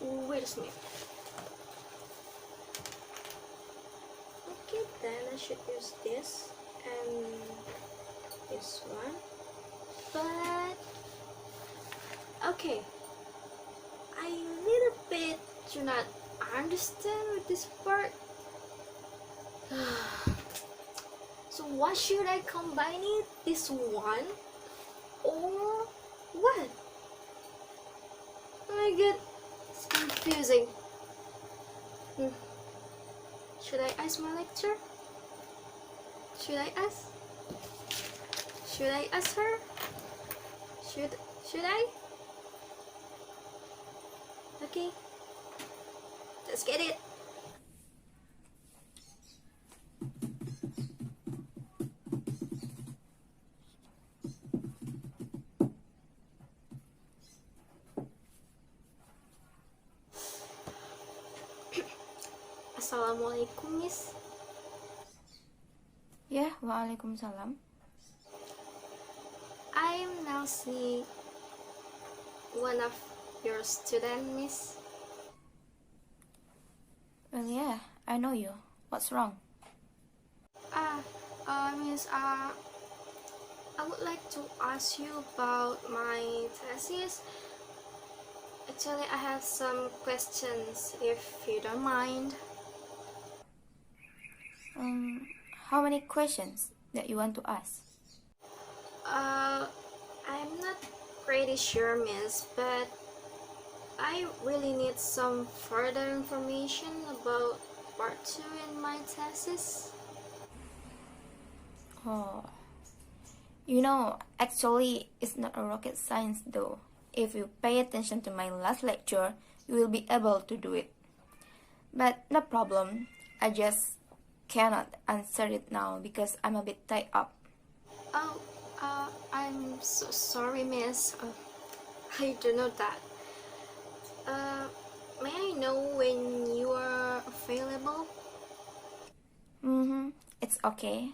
Wait a minute. Okay, then I should use this and this one. But okay, I little bit do not understand with this part. So what should I combine it? This one or what? Oh my god, it's confusing. Should I ask my lecturer? Should I ask? Should I ask her? Should I? Okay, let's get it. Assalamualaikum, Miss. Ya, waalaikumsalam. I'm Nelsi, one of your student, Miss. Well, yeah, I know you. What's wrong? Miss, I would like to ask you about my thesis. Actually, I have some questions, if you don't mind. How many questions that you want to ask? I'm not pretty sure, Miss, but I really need some further information about part 2 in my thesis. Oh, actually, it's not a rocket science though. If you pay attention to my last lecture, you will be able to do it. But no problem, I just cannot answer it now because I'm a bit tied up. Oh, I'm so sorry, Miss. I don't know that. May I know when you are available? It's okay.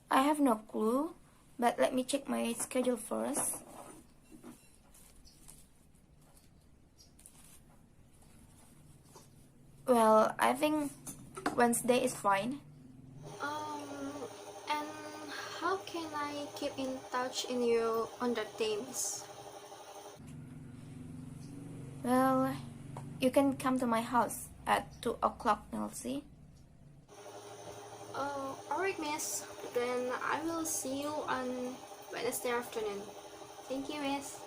I have no clue, but let me check my schedule first. Well, I think Wednesday is fine. And how can I keep in touch in you on that day, Miss? Well, you can come to my house at 2 o'clock, Nelsi. Alright, Miss. Then I will see you on Wednesday afternoon. Thank you, Miss.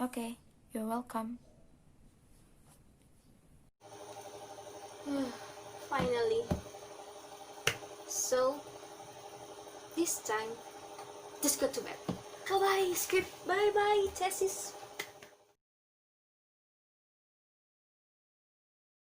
Okay, you're welcome. Finally. So, this time, just go to bed. Bye-bye, script. Bye-bye, thesis.